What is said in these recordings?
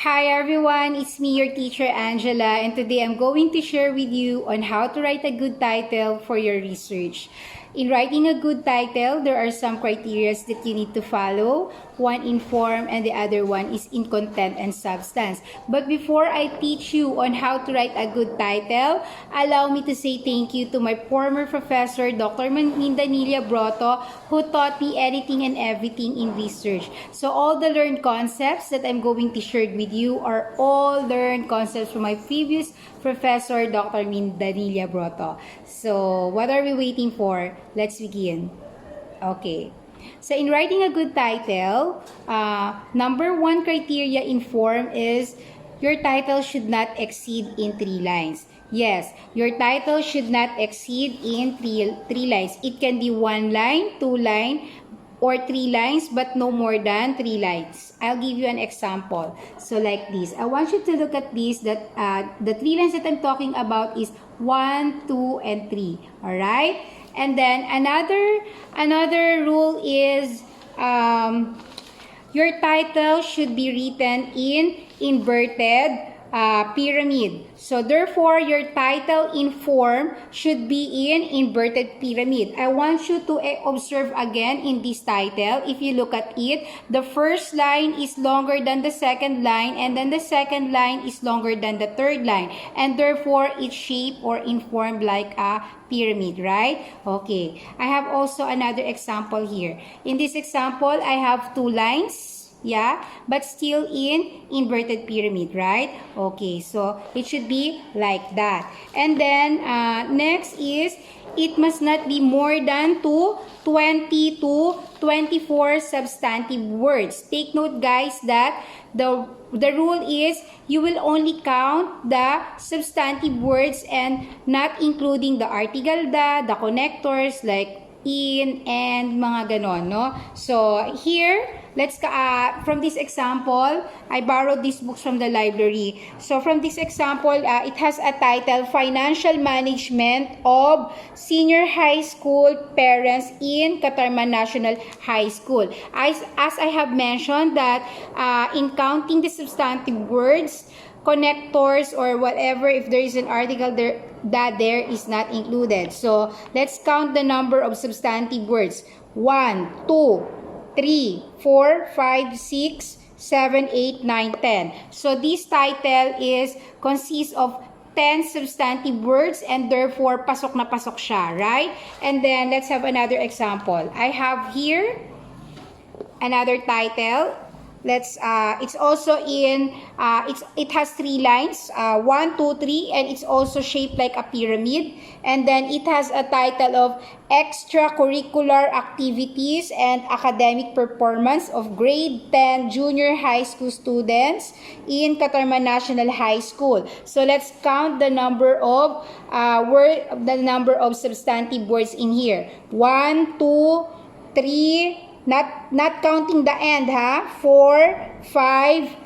Hi everyone, it's me, your teacher Angela, and today I'm going to share with you on how to write a good title for your research. In writing a good title, there are some criteria that you need to follow. One in form and the other one is in content and substance. But before I teach you on how to write a good title, allow me to say thank you to my former professor, Dr. Mindanilia Broto, who taught me anything and everything in research. So all the learned concepts that I'm going to share with you are all learned concepts from my previous professor, Dr. Mindanilia Broto. So what are we waiting for? Let's begin. Okay. So in writing a good title, number one criteria in form is your title should not exceed in 3 lines. Yes, your title should not exceed in three lines. It can be 1 line, 2 line, or 3 lines, but no more than 3 lines. I'll give you an example. So like this. I want you to look at this, that the 3 lines that I'm talking about is 1, 2, and 3. Alright? And then another rule is your title should be written in inverted pyramid. So therefore, your title in form should be in inverted pyramid. I want you to observe again in this title. If you look at it, the first line is longer than the second line, and then the second line is longer than the third line. And therefore, it's shaped or informed like a pyramid, right? Okay. I have also another example here. In this example, I have 2 lines. Yeah, but still in inverted pyramid, right? Okay, so it should be like that. And then next is it must not be more than 20 to 24 substantive words. Take note, guys, that the rule is you will only count the substantive words and not including the article the connectors like in, and mga ganon, no? So here, let's from this example, I borrowed these books from the library. So from this example, it has a title, Financial Management of Senior High School Parents in Katarman National High School. As I have mentioned that in counting the substantive words, connectors or whatever, if there is an article there, that there is not included. So let's count the number of substantive words. 1, 2, 3, 4, 5, 6, 7, 8, 9, 10. So this title consists of 10 substantive words, and therefore pasok na pasok siya, right? And then let's have another example. I have here another title. It's also in it has 3 lines, 1, 2, 3, and it's also shaped like a pyramid. And then it has a title of Extracurricular Activities and Academic Performance of Grade 10 Junior High School Students in Katarman National High School. So let's count the number of substantive words in here. 1, 2, 3. Not counting the end, 4, 5,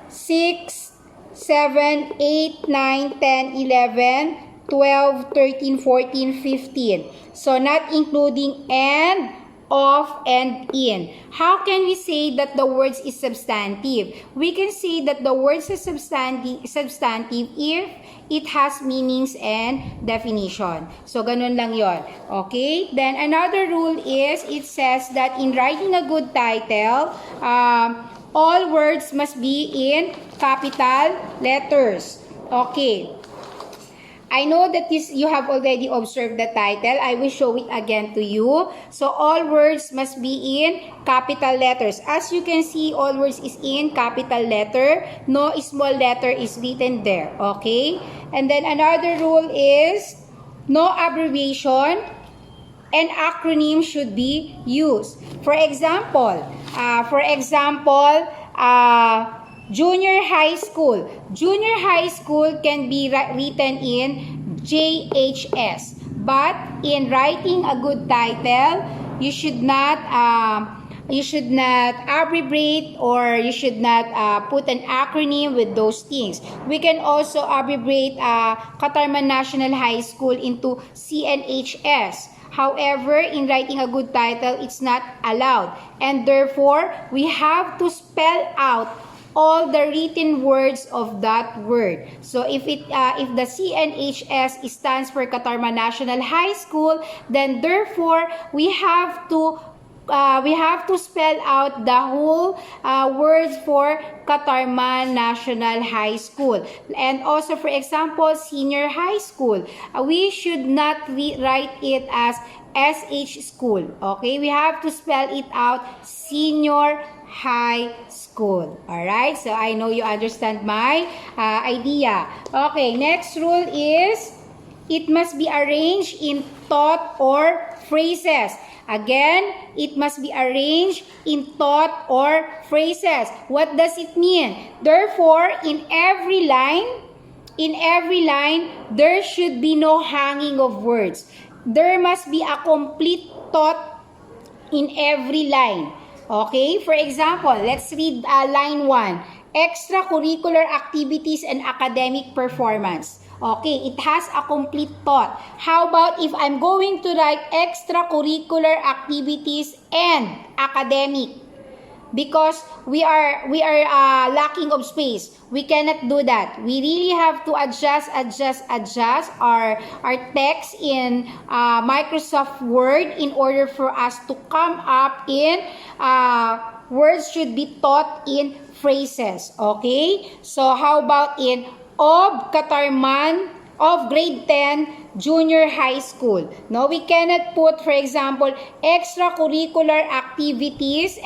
6, 7, 8, 9, 10, 11, 12, 13, 14, 15. So not including and, of, and in. How can we say that the words is substantive? We can say that the words is substantive if it has meanings and definition. So, ganun lang yon. Okay? Then, another rule is, it says that in writing a good title, all words must be in capital letters. Okay. I know that you have already observed the title. I will show it again to you. So, all words must be in capital letters. As you can see, all words is in capital letter. No small letter is written there. Okay? And then another rule is no abbreviation and acronym should be used. For example, junior high school. Junior high school can be written in JHS. But in writing a good title, you should not abbreviate, or you should not put an acronym with those things. We can also abbreviate Katarman National High School into CNHS. However, in writing a good title, it's not allowed. And therefore, we have to spell out all the written words of that word. So if the CNHS stands for Katarman National High School, then therefore we have to spell out the whole words for Katarman National High School. And also, for example, senior high school. We should not write it as SH school. Okay? We have to spell it out senior high school. Alright? So, I know you understand my idea. Okay, next rule is it must be arranged in thought or phrases. Again, it must be arranged in thought or phrases. What does it mean? Therefore, in every line, there should be no hanging of words. There must be a complete thought in every line. Okay? For example, let's read line 1. Extracurricular activities and academic performance. Okay, it has a complete thought. How about if I'm going to write extracurricular activities and academic? Because we are lacking of space. We cannot do that. We really have to adjust our text in Microsoft Word in order for us to come up in words should be taught in phrases. Okay? So how about in of Katarman of grade 10 junior high school? No, we cannot put, for example, extracurricular activities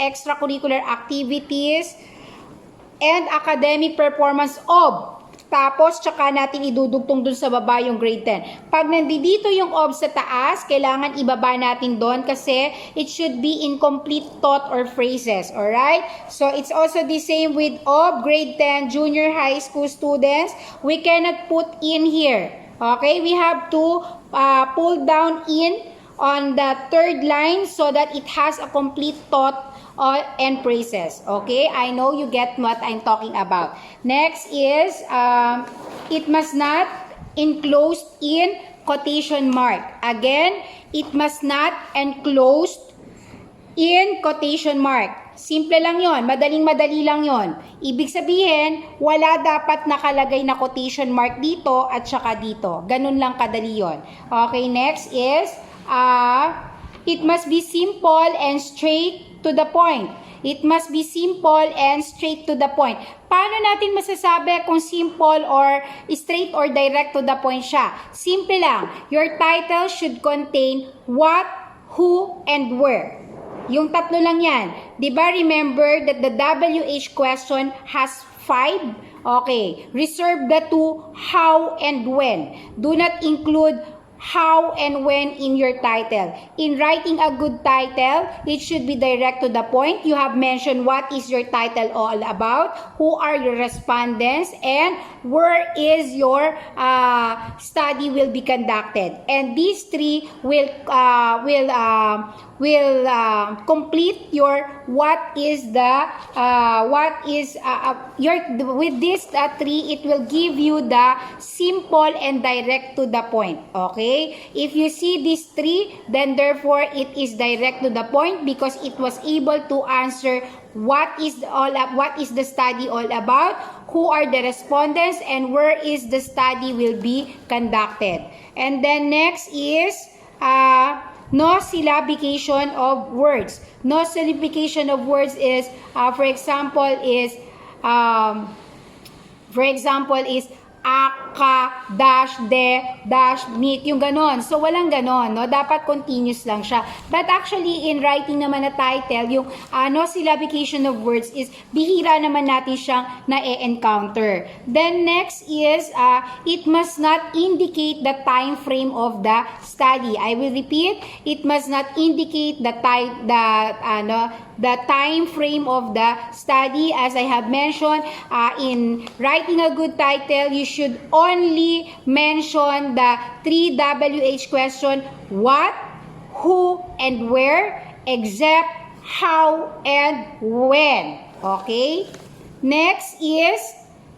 and academic performance of. Tapos, tsaka natin idudugtong dun sa baba yung grade 10. Pag nandito yung of sa taas, kailangan ibaba natin doon kasi it should be in complete thought or phrases. Alright? So, it's also the same with of grade 10 junior high school students. We cannot put in here. Okay? We have to pull down in on the third line so that it has a complete thought and phrases. Okay? I know you get what I'm talking about. Next is, it must not enclosed in quotation mark. Again, it must not enclosed in quotation mark. Simple lang yon, madaling-madali lang yon. Ibig sabihin, wala dapat nakalagay na quotation mark dito at saka dito. Ganun lang kadali yon. Okay, next is, it must be simple and straight to the point. It must be simple and straight to the point. Paano natin masasabi kung simple or straight or direct to the point siya? Simple lang. Your title should contain what, who, and where. Yung tatlo lang yan. Diba remember that the WH question has 5? Okay. Reserve the 2, how and when. Do not include how and when in your title. In writing a good title, it should be direct to the point. You have mentioned what is your title all about, who are your respondents, and where is your study will be conducted. And these three will complete your with these three, it will give you the simple and direct to the point. Okay? If you see these three, then therefore it is direct to the point because it was able to answer what is the study all about, who are the respondents, and where is the study will be conducted. And then next is no syllabication of words. No syllabication of words is, for example, is aka, dash, de, dash, meet, yung ganon. So, walang ganon, no? Dapat continuous lang siya. But actually, in writing naman na title, yung no syllabication of words is bihira naman natin siyang na-encounter. Then, next is, it must not indicate the time frame of the study. I will repeat, it must not indicate the time frame of the study. As I have mentioned, in writing a good title, you should only mention the 3 WH question, what, who, and where, except how and when. Okay? Next is,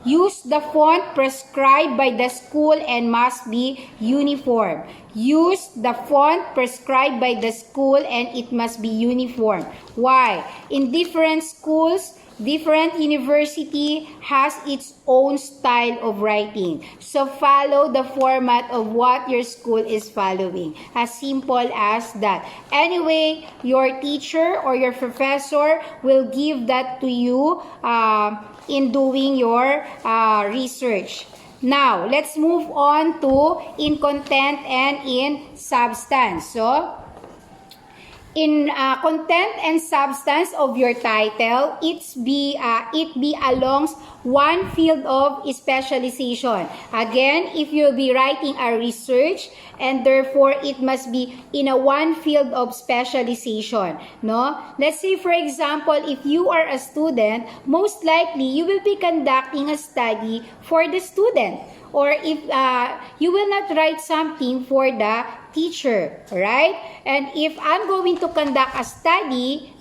use the font prescribed by the school and must be uniform. Use the font prescribed by the school and it must be uniform. Why? In different schools, Different university has its own style of writing. So follow the format of what your school is following. As simple as that. Anyway, your teacher or your professor will give that to you in doing your research. Now, let's move on to in content and in substance. So, in content and substance of your title, it be along one field of specialization. Again, if you'll be writing a research, and therefore it must be in a one field of specialization. No? Let's say, for example, if you are a student, most likely you will be conducting a study for the student. Or if you will not write something for the teacher, right? And if I'm going to conduct a study,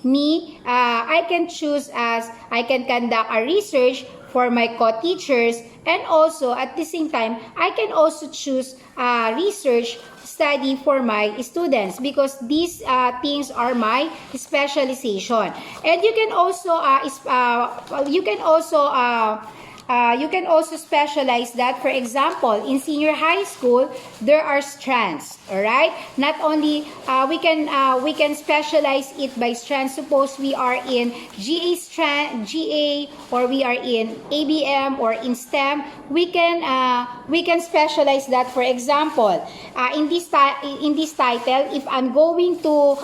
I can choose as I can conduct a research for my co-teachers, and also at the same time, I can also choose a research study for my students because these things are my specialization. And you can also specialize that. For example, in senior high school, there are strands. All right. Not only we can specialize it by strands. Suppose we are in GA, or we are in ABM or in STEM. We can specialize that. For example, in this title, if I'm going to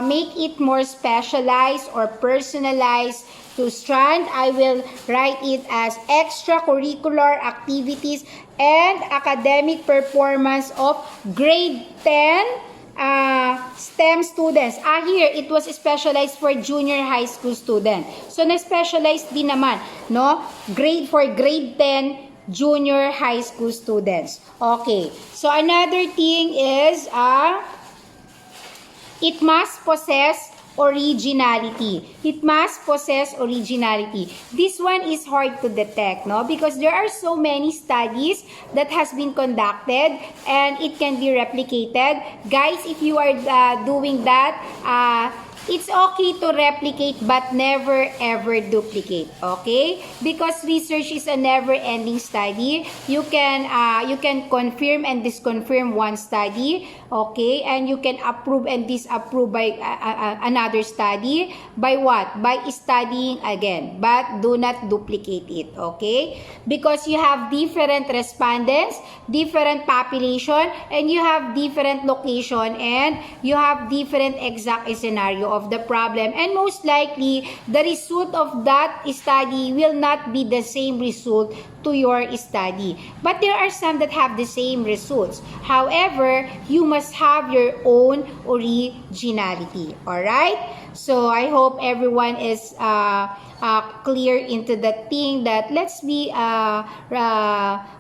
make it more specialized or personalized to strand, I will write it as extracurricular activities and academic performance of grade 10 STEM students. Here, it was specialized for junior high school student. So, na-specialized din naman, no? Grade 10 junior high school students. Okay. So, another thing is, it must possess originality. It must possess originality. This one is hard to detect, no? Because there are so many studies that has been conducted and it can be replicated. Guys, if you are doing that, it's okay to replicate but never ever duplicate, okay? Because research is a never-ending study. You can confirm and disconfirm one study, okay? And you can approve and disapprove by another study. By what? By studying again. But do not duplicate it, okay? Because you have different respondents, different population, and you have different location, and you have different exact scenario of the problem, and most likely the result of that study will not be the same result to your study, but there are some that have the same results. However, you must have your own originality. All right, so I hope everyone is clear into the thing that let's be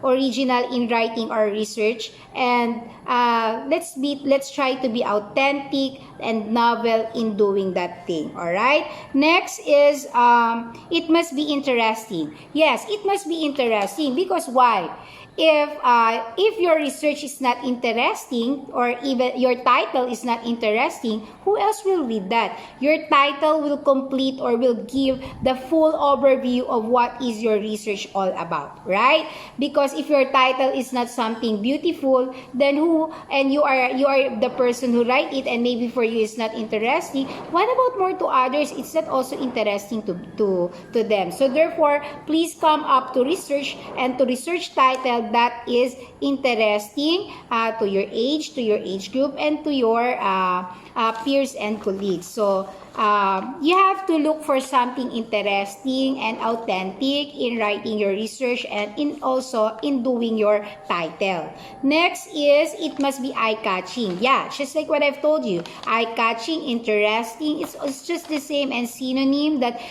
original in writing our research, and let's try to be authentic and novel in doing that thing. All right, next is it must be interesting. Yes, it must be interesting, because why? If your research is not interesting, or even your title is not interesting, who else will read that? Your title will complete or will give the full overview of what is your research all about, right? Because if your title is not something beautiful, then you are the person who write it, and maybe for you it's not interesting, what about more to others? It's not also interesting to them. So therefore, please come up to research and to research title that is interesting to your age group, and to your peers and colleagues. So you have to look for something interesting and authentic in writing your research, and also in doing your title. Next is it must be eye-catching. Yeah, just like what I've told you, eye-catching, interesting. It's just the same and synonym that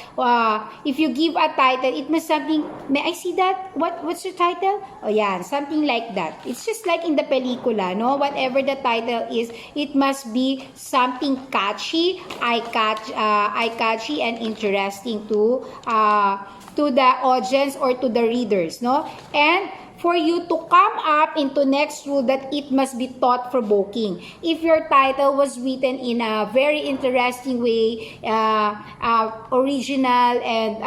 if you give a title, it must something. May I see that? What's your title? Oh yeah, something like that. It's just like in the pelikula, no? Whatever the title is, it must be something catchy, eye-catchy and interesting to the audience or to the readers, no? And for you to come up into next rule that it must be thought-provoking. If your title was written in a very interesting way, original and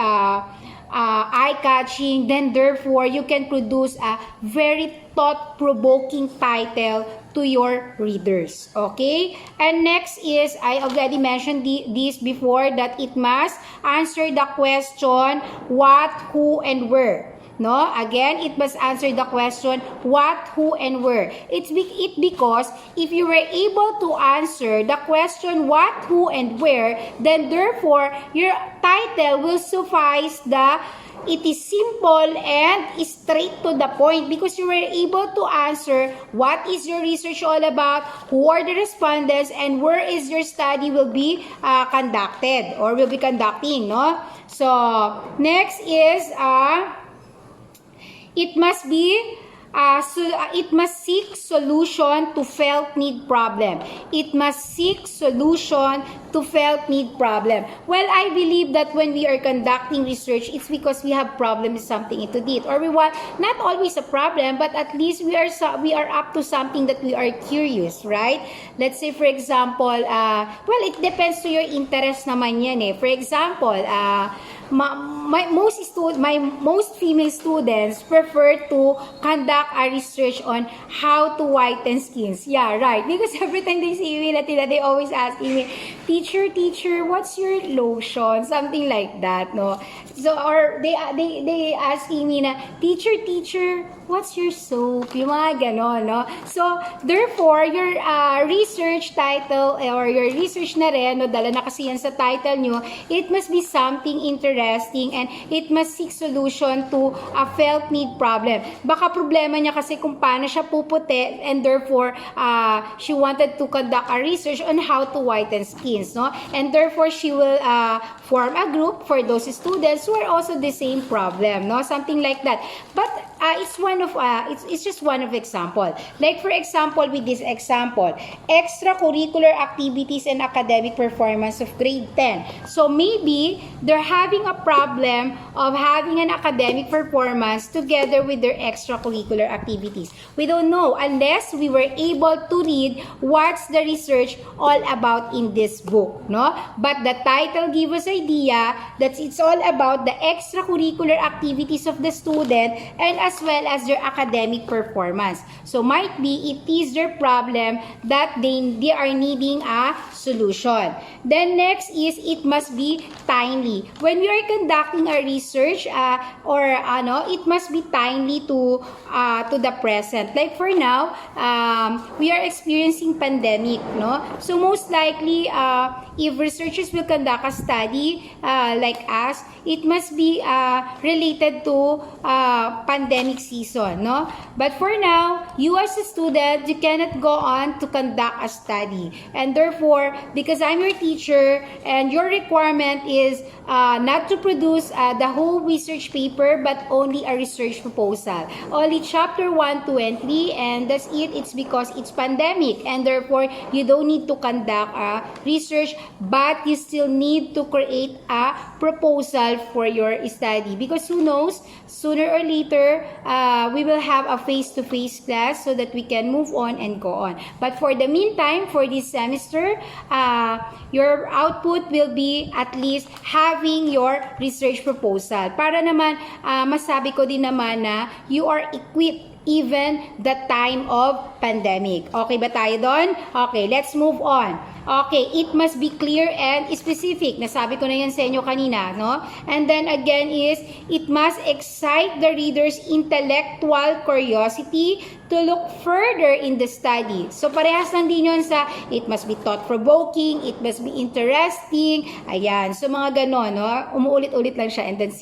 eye-catching, then therefore you can produce a very thought-provoking title to your readers. Okay? And next is, I already mentioned this before, that it must answer the question what, who, and where. No? Again, it must answer the question what, who, and where. It's because if you were able to answer the question what, who, and where, then therefore your title will suffice it is simple and straight to the point because you were able to answer what is your research all about, who are the respondents, and where is your study will be conducted or will be conducting, no? So, next is it must seek solution to felt need problem. It must seek solution to felt need problem. Well, I believe that when we are conducting research, it's because we have problem with something into it, or we want not always a problem, but at least we are up to something that we are curious, right? Let's say for example, well, it depends to your interest naman yan eh. For example, most female students prefer to conduct a research on how to whiten skins. Yeah, right. Because every time they see me, they always ask me, teacher, what's your lotion? Something like that, no? So, or they asking me na, teacher, what's your soap? Yung mga ganon, no? So, therefore, your research title or your research na rin, no, dala na kasi yan sa title nyo, it must be something interesting and it must seek solution to a felt need problem. Baka problema niya kasi kung paano siya puputi and therefore, she wanted to conduct a research on how to whiten skins, no? And therefore, she will form a group for those students who are also the same problem, no? Something like that. But it's just one of example. Like for example, with this example, extracurricular activities and academic performance of grade 10. So maybe they're having a problem of having an academic performance together with their extracurricular activities. We don't know unless we were able to read what's the research all about in this book, no? But the title gives us idea that it's all about the extracurricular activities of the student and as well as their academic performance. So might be it is their problem that they are needing a solution. Then next is it must be timely. When we are conducting a research it must be timely to the present. Like for now, we are experiencing pandemic, no? So most likely if researchers will conduct a study like us, it must be related to pandemic season, no? But for now, you as a student, you cannot go on to conduct a study. And therefore, because I'm your teacher and your requirement is not to produce the whole research paper, but only a research proposal. Only chapter 1, 2, and 3, and that's it. It's because it's pandemic, and therefore, you don't need to conduct research, but you still need to create a proposal for your study. Because who knows, sooner or later, we will have a face-to-face class so that we can move on and go on. But for the meantime, for this semester, your output will be at least having your research proposal. Para naman, masabi ko din naman na you are equipped even the time of pandemic. Okay ba tayo doon? Okay, let's move on. Okay, it must be clear and specific. Nasabi ko na yan sa inyo kanina, no? And then again is, it must excite the reader's intellectual curiosity to look further in the study. So, parehas lang din yun sa, it must be thought-provoking, it must be interesting, ayan. So, mga ganon, no? Umuulit-ulit lang siya and then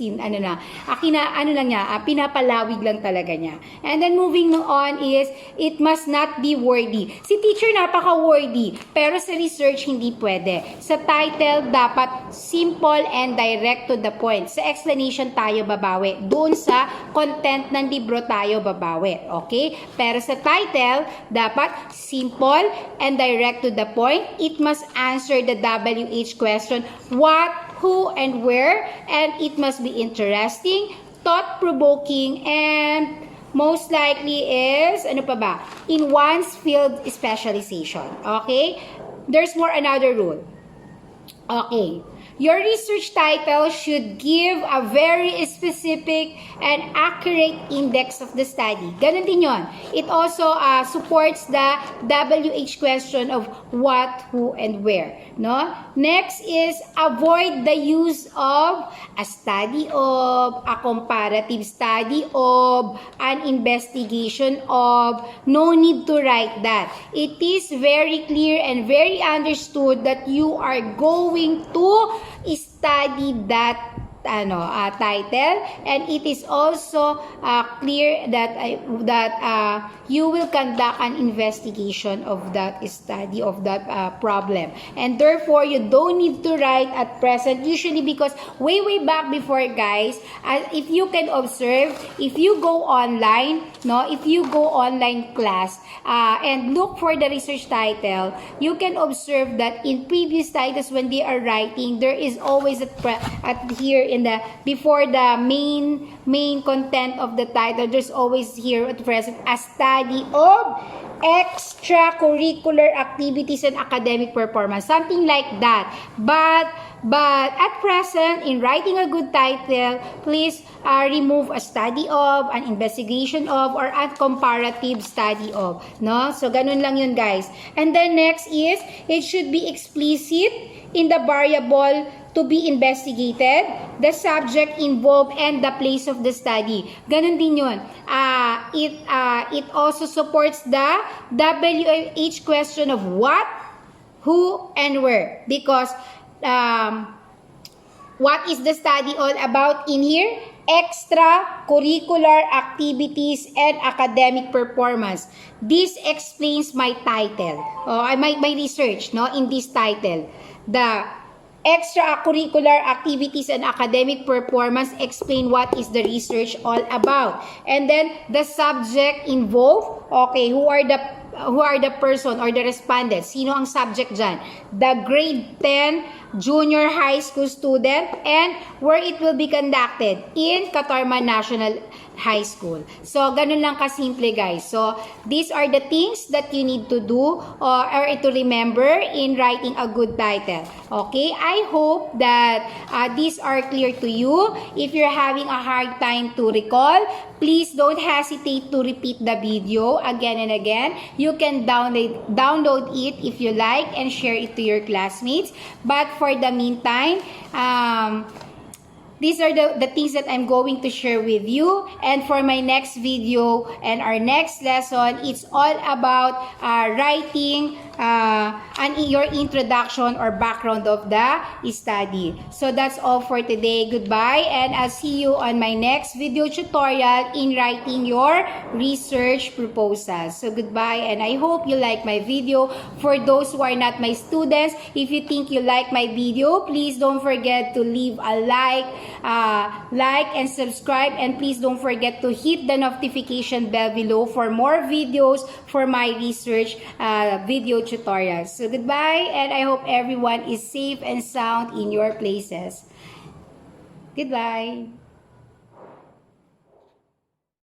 pinapalawig lang talaga niya. And then moving on is, it must not be wordy. Si teacher napaka-wordy, pero sa research hindi pwede. Sa title, dapat simple and direct to the point. Sa explanation tayo babawi. Doon sa content ng libro tayo babawi. Okay? Pero sa title, dapat simple and direct to the point. It must answer the WH question, what, who, and where. And it must be interesting, thought-provoking, and most likely is, ano pa ba? In one's field specialization. Okay? There's more another rule. Okay. Your research title should give a very specific and accurate index of the study. Ganun din yun. It also supports the WH question of what, who, and where. No? Next is avoid the use of a study of, a comparative study of, an investigation of. No need to write that. It is very clear and very understood that you are going to study that title, and it is also clear that you will conduct an investigation of that study of that problem, and therefore you don't need to write at present, usually, because way back before, guys, if you can observe, if you go online, if you go online class and look for the research title, you can observe that in previous titles, when they are writing, there is always at here in the before the main content of the title, there's always here at present a study of extracurricular activities and academic performance, something like that. But at present, in writing a good title, please remove a study of, an investigation of, or a comparative study of. No? So, ganun lang yun, guys. And then next is, it should be explicit in the variable to be investigated, the subject involved, and the place of the study. Ganun din yun. It also supports the WH question of what, who, and where. Because what is the study all about in here? Extracurricular activities and academic performance. This explains my title, my research, in this title. The extracurricular activities and academic performance explain what is the research all about. And then the subject involved, okay, who are the person or the respondents? Sino ang subject dyan? The grade 10 junior high school student, and where it will be conducted in Catarman National High School. So, ganun lang kasimple, guys. So, these are the things that you need to do or to remember in writing a good title. Okay? I hope that these are clear to you. If you're having a hard time to recall, please don't hesitate to repeat the video again and again. You can download it if you like and share it to your classmates. But for the meantime, these are the things that I'm going to share with you. And for my next video and our next lesson, it's all about writing your introduction or background of the study. So that's all for today. Goodbye, and I'll see you on my next video tutorial in writing your research proposals. So goodbye, and I hope you like my video. For those who are not my students, if you think you like my video, please don't forget to leave a like and subscribe, and please don't forget to hit the notification bell below for more videos for my research video tutorials. So goodbye, and I hope everyone is safe and sound in your places. Goodbye.